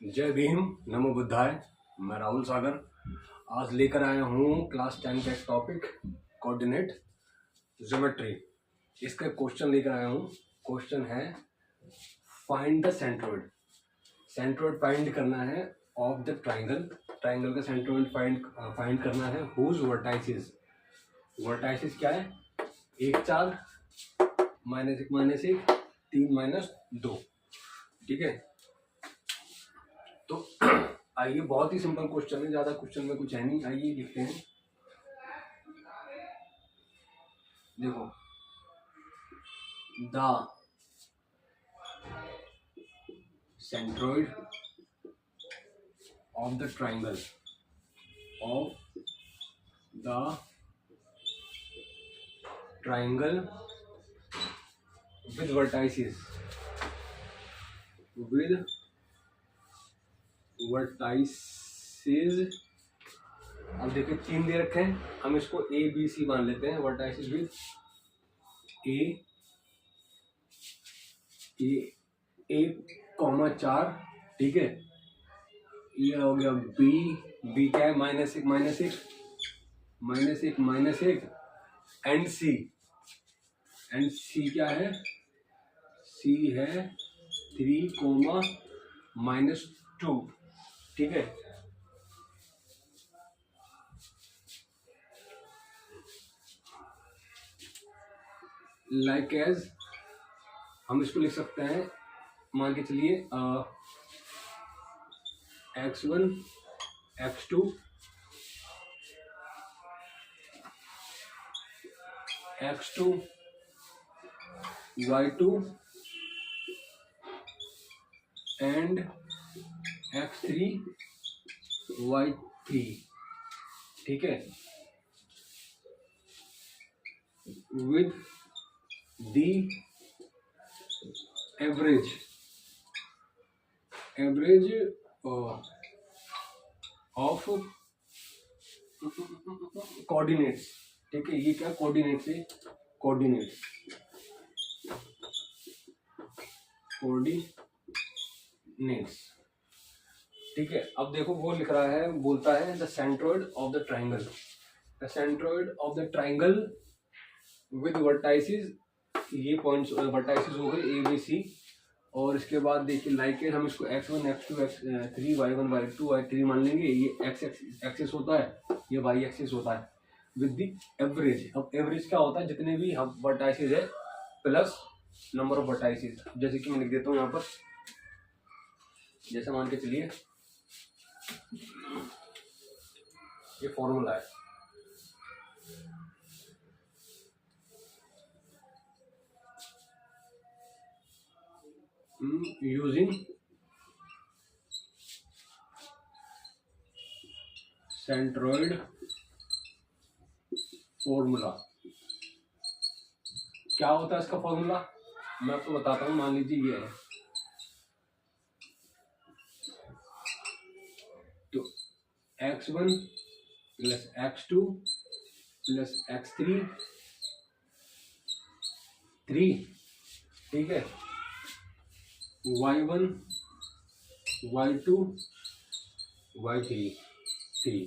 जय भीम, नमो बुद्धाय। मैं राहुल सागर आज लेकर आया हूँ क्लास 10 का एक टॉपिक कोऑर्डिनेट ज्योमेट्री। इसका क्वेश्चन लेकर आया हूँ। क्वेश्चन है find the centroid. Centroid find करना है ऑफ द ट्राइंगल। ट्राइंगल का सेंट्रोइड फाइंड करना है। Whose vertices. वर्टाइसिस क्या है? 1 4 -1 -1 3 -2। ठीक है, तो आइए, बहुत ही सिंपल क्वेश्चन है, ज्यादा क्वेश्चन में कुछ है नहीं। आइए लिखते हैं। देखो, the centroid of the triangle with vertices अब देखिए 3 दे रखे हैं, हम इसको ए बी सी मान लेते हैं। Vertices with A comma 4। ठीक है, ये हो गया बी क्या है? -1 -1 एंड सी क्या है? सी है 3 -2। ठीक है, लाइक एज हम इसको लिख सकते हैं, मान के चलिए x1 x2 y2 and x3 y3। ठीक है, with the average of coordinates. ठीक है, ये क्या कोऑर्डिनेट्स है? कोऑर्डिनेट्स ठीक है, अब देखो वो लिख रहा है, बोलता है the centroid of the triangle. The centroid of the triangle with vertices. ये पॉइंट्स वर्टाइसिस हो गए ए बी सी। और इसके बाद देखिए लाइक है, हम इसको x1 x2 x3 y1 y2 y3 मान लेंगे। ये x एक्सिस होता है, ये y एक्सिस होता है। With the average. अब एवरेज क्या होता है? जितने भी हम वर्टाइसिस है प्लस नंबर ऑफ वर्टाइसिस। जैसे कि मैं लिख देता हूँ यहाँ पर, जैसे मान के चलिए ये फॉर्मूला है। Using centroid formula. क्या होता है इसका फॉर्मूला? मैं आपको बताता हूँ। मान लीजिए ये है, तो x1 + x2 + x3 3। ठीक है, y1 y2 y3 3।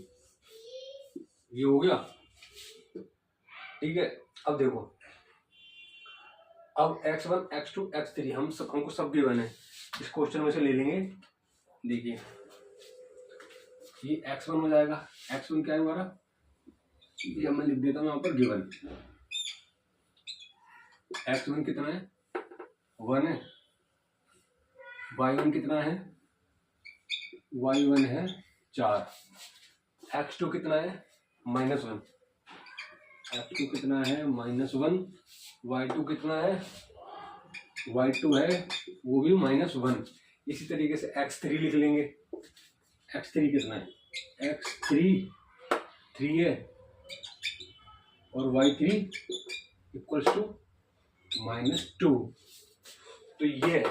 ये हो गया। ठीक है, अब देखो, अब x1 x2 x3 हमको सब गिवन है। इस क्वेश्चन में से ले लेंगे। देखिए ये x1 हो जाएगा। x1 क्या है हमारा? ये मैं लिख देता हूँ यहाँ पर गिवन। x1 कितना है? 1 है। y1 कितना है? y1 है 4। x2 कितना है? -1। x2 कितना है? -1। y2 कितना है? y2 है वो भी -1। इसी तरीके से x3 लिख लेंगे। x3 कितना है? x3 3 है और y3 = -2। तो ये है।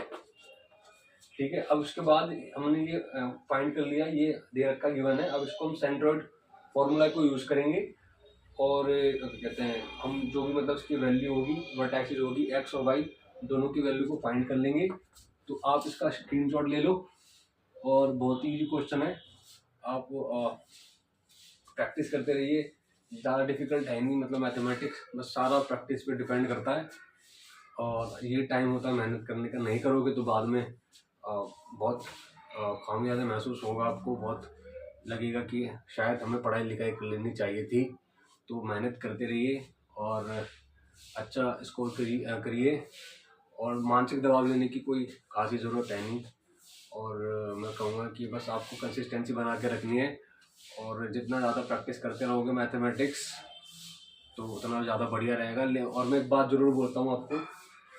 ठीक है, अब उसके बाद हमने ये फाइंड कर लिया, ये दे रखा गिवन है। अब इसको हम सेंट्रोइड फॉर्मूला को यूज करेंगे और कहते हैं हम जो भी मतलब इसकी वैल्यू होगी, वर्टेक्सिस होगी, x और y दोनों की वैल्यू को फाइंड कर लेंगे। तो आप इसका स्क्रीनशॉट ले लो और बहुत ही इजी क्वेश्चन है, आप प्रैक्टिस करते रहिए। ज़्यादा डिफिकल्ट है नहीं, मतलब मैथमेटिक्स बस सारा प्रैक्टिस पे डिपेंड करता है। और ये टाइम होता है मेहनत करने का, नहीं करोगे तो बाद में बहुत खामियाजा महसूस होगा आपको, बहुत लगेगा कि शायद हमें पढ़ाई लिखाई कर लेनी चाहिए थी। तो मेहनत करते रहिए और अच्छा स्कोर करिए और मानसिक दबाव लेने की कोई खासी ज़रूरत है नहीं। और मैं कहूँगा कि बस आपको कंसिस्टेंसी बना के रखनी है, और जितना ज़्यादा प्रैक्टिस करते रहोगे मैथमेटिक्स तो उतना ज़्यादा बढ़िया रहेगा। और मैं एक बात ज़रूर बोलता हूँ आपको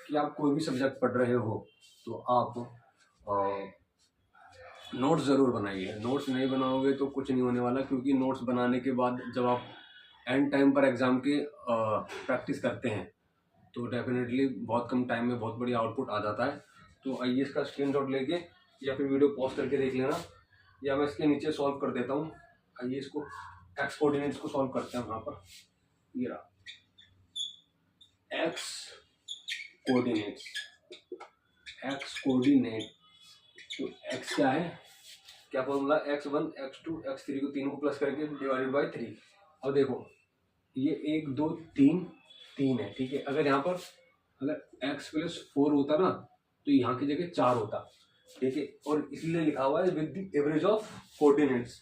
कि आप कोई भी सब्जेक्ट पढ़ रहे हो तो आप नोट्स ज़रूर बनाइए। नोट्स नहीं बनाओगे तो कुछ नहीं होने वाला, क्योंकि नोट्स बनाने के बाद जब आप एंड टाइम पर एग्ज़ाम के प्रैक्टिस करते हैं तो डेफिनेटली बहुत कम टाइम में बहुत बढ़िया आउटपुट आ जाता है। तो आइए इसका स्क्रीनशॉट लेके या फिर वीडियो पॉज करके देख लेना, या मैं इसके नीचे सॉल्व कर देता हूँ। आइए इसको एक्स कोऑर्डिनेट्स को सॉल्व करते हैं। यहाँ पर ये रहा एक्स कोऑर्डिनेट्स, एक्स कोऑर्डिनेट। तो एक्स क्या है, क्या फॉर्मूला, x1 x2 x3 को तीनों को प्लस करके डिवाइडेड बाय 3। अब देखो ये 1 2 3 3 है, ठीक है। अगर यहाँ पर अगर x + 4 होता ना तो यहाँ की जगह 4 होता, ठीक है। और इसलिए लिखा हुआ है with the average of coordinates.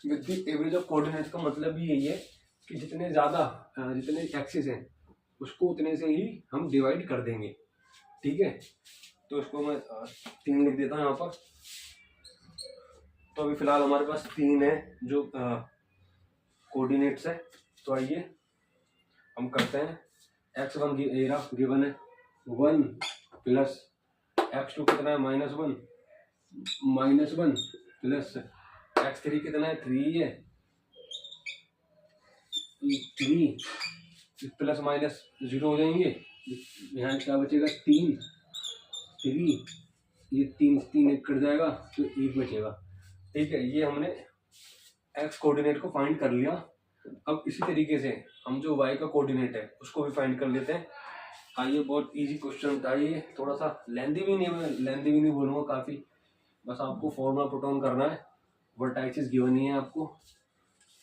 With the average of coordinates का मतलब भी यही है कि जितने ज़्यादा जितने एक्सिस हैं उसको उतने से ही हम डिवाइड कर देंगे, ठीक है। तो इसको मैं 3 लिख देता हूँ यहाँ पर। तो अभी फिलहाल हमारे पास 3 है जो कोऑर्डिनेट्स है। तो आइए हम करते हैं। x1 गिवन है 1 प्लस x2 कितना है -1 प्लस x3 कितना है 3 है 3 प्लस माइनस 0 हो जाएंगे। यहाँ क्या बचेगा 3 ये 3 1 कट जाएगा तो 1 बचेगा, ठीक है। ये हमने x कोऑर्डिनेट को फाइंड कर लिया। अब इसी तरीके से हम जो y का कोऑर्डिनेट है उसको भी फाइंड कर लेते हैं। आइए बहुत इजी क्वेश्चन था ये, थोड़ा सा लेंदी भी नहीं बोलूँगा, काफ़ी बस आपको फॉर्मूला पुट ऑन करना है। वर्टाइसिस गिवन ही है आपको।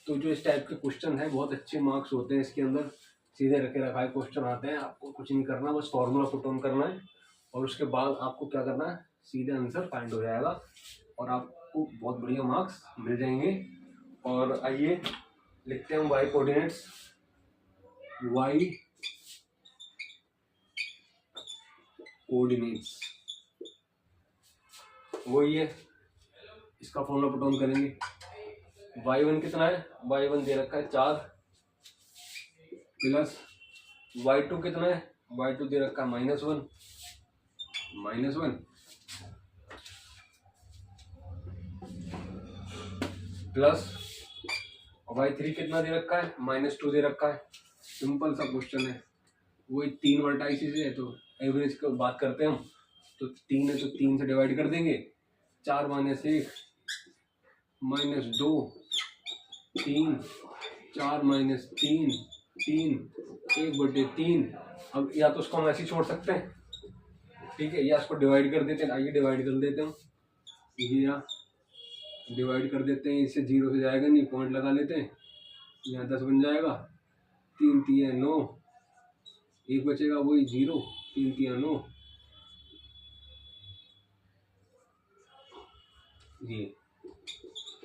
तो जो इस टाइप के क्वेश्चन है बहुत अच्छे मार्क्स होते हैं इसके अंदर, सीधे रखे रखाए क्वेश्चन आते हैं। आपको कुछ नहीं करना, बस फॉर्मूला पुट ऑन करना है और उसके बाद आपको क्या करना है, सीधे आंसर फाइंड हो जाएगा और आपको बहुत बढ़िया मार्क्स मिल जाएंगे। और आइए लिखते हैं हम y कोऑर्डिनेट्स। y कोऑर्डिनेट्स वही है, इसका फॉर्मूला पुट ऑन करेंगे। y1 कितना है, y1 दे रखा है 4 प्लस y2 कितना है, y2 दे रखा है -1 प्लस y3 कितना दे रखा है, -2 दे रखा है। सिंपल सा क्वेश्चन है, वही 3 वर्टाइसिस है तो एवरेज की बात करते हैं हम। तो 3 है तो 3 से डिवाइड कर देंगे, 4 - 1 -2 3 4 - 3 3 1/3। अब या तो उसको हम ऐसे ही छोड़ सकते हैं, ठीक है, या इसको डिवाइड कर देते हैं। आइए डिवाइड कर देते हैं, या डिवाइड कर देते हैं। इससे 0 से जाएगा नहीं, पॉइंट लगा लेते हैं, यहाँ 10 बन जाएगा। 3 3 9, 1 बचेगा वही 0, 3 3 9 ये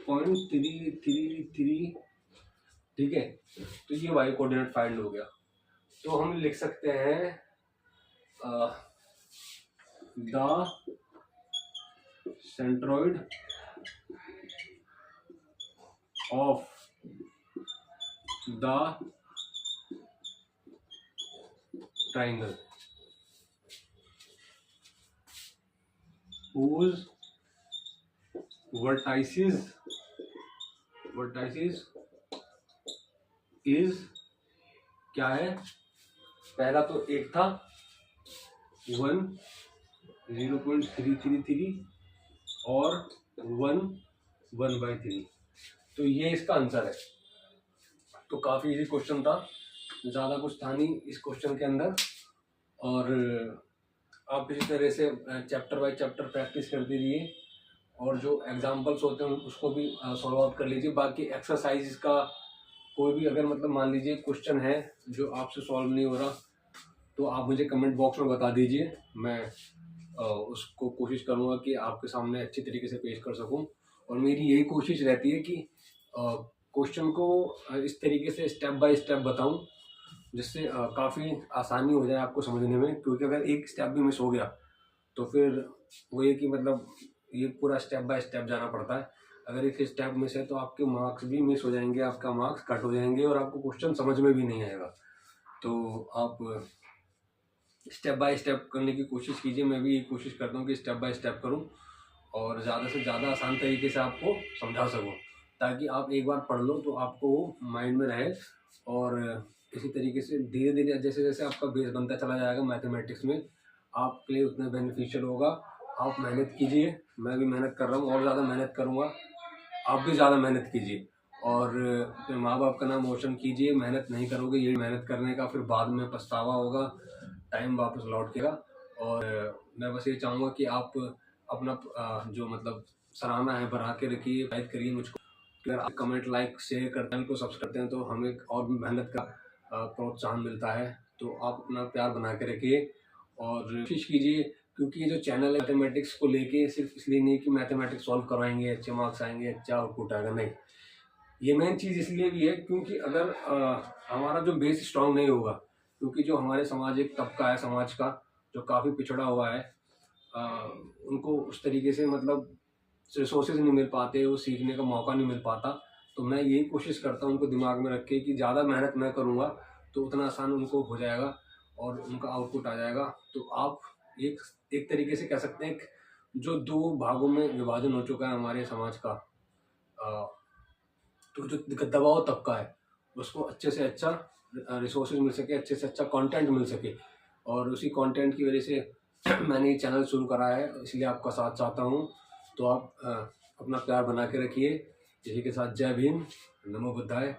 0.333, ठीक है। तो ये y कोऑर्डिनेट फाइंड हो गया। तो हम लिख सकते हैं the centroid of the triangle whose vertices is क्या है, पहला तो 1 था 1 0.333 और 1 1/3। तो ये इसका आंसर है। तो काफ़ी इजी क्वेश्चन था, ज़्यादा कुछ था नहीं इस क्वेश्चन के अंदर। और आप इसी तरह से चैप्टर बाय चैप्टर प्रैक्टिस करते रहिए और जो एग्जाम्पल्स होते हैं उसको भी सॉल्व आउट कर लीजिए। बाकी एक्सरसाइज का कोई भी अगर मतलब मान लीजिए क्वेश्चन है जो आपसे सॉल्व नहीं हो रहा, तो आप मुझे कमेंट बॉक्स में बता दीजिए, मैं उसको कोशिश करूँगा कि आपके सामने अच्छी तरीके से पेश कर सकूँ। और मेरी यही कोशिश रहती है कि क्वेश्चन को इस तरीके से स्टेप बाय स्टेप बताऊँ, जिससे काफ़ी आसानी हो जाए आपको समझने में। क्योंकि अगर एक स्टेप भी मिस हो गया तो फिर वो ये कि मतलब ये पूरा स्टेप बाय स्टेप जाना पड़ता है। अगर एक स्टेप मिस है तो आपके मार्क्स भी मिस हो जाएंगे, आपका मार्क्स कट हो जाएंगे और आपको क्वेश्चन समझ में भी नहीं आएगा। तो आप स्टेप बाय स्टेप करने की कोशिश कीजिए। मैं भी ये कोशिश करता हूँ कि स्टेप बाय स्टेप करूँ और ज़्यादा से ज़्यादा आसान तरीके से आपको समझा सकूँ, ताकि आप एक बार पढ़ लो तो आपको वो माइंड में रहे। और इसी तरीके से धीरे धीरे जैसे जैसे आपका बेस बनता चला जाएगा मैथमेटिक्स में, आपके लिए उतना बेनिफिशियल होगा। आप मेहनत कीजिए, मैं भी मेहनत कर रहा हूँ और ज़्यादा मेहनत करूँगा, आप भी ज़्यादा मेहनत कीजिए। और अपने माँ बाप का नाम रोशन कीजिए। मेहनत नहीं करोगे, यही मेहनत करने का फिर बाद में पछतावा होगा, टाइम वापस लौटेगा। और मैं बस ये चाहूँगा कि आप अपना जो मतलब सराहना है बढ़ा के रखिए, गाइड करिए मुझको। अगर आप कमेंट, लाइक, शेयर करते हैं, को सब्सक्राइब करते हैं तो हमें और भी मेहनत का प्रोत्साहन मिलता है। तो आप अपना प्यार बना के रखिए और कोशिश कीजिए। क्योंकि ये जो चैनल है मैथमेटिक्स को लेके सिर्फ इसलिए नहीं कि मैथमेटिक्स सॉल्व करवाएंगे, अच्छे मार्क्स आएंगे, अच्छा आउटपुट आएगा, नहीं। ये मेन चीज़ इसलिए भी है क्योंकि अगर हमारा जो बेस स्ट्रांग नहीं होगा, क्योंकि जो हमारे समाज एक तबका है समाज का जो काफ़ी पिछड़ा हुआ है, उनको उस तरीके से मतलब रिसोर्सेज नहीं मिल पाते, वो सीखने का मौका नहीं मिल पाता। तो मैं यही कोशिश करता हूँ उनको दिमाग में रख के कि ज़्यादा मेहनत मैं करूँगा तो उतना आसान उनको हो जाएगा और उनका आउटपुट आ जाएगा। तो आप एक एक तरीके से कह सकते हैं जो दो भागों में विभाजन हो चुका है हमारे समाज का, तो जो दबाव तबका है उसको अच्छे से अच्छा रिसोर्सेज मिल सके, अच्छे से अच्छा कंटेंट मिल सके। और उसी कंटेंट की वजह से मैंने ये चैनल शुरू करा है, इसलिए आपका साथ चाहता हूँ। तो आप अपना प्यार बना के रखिए। इसी के साथ जय भीम, नमो बुद्धाय।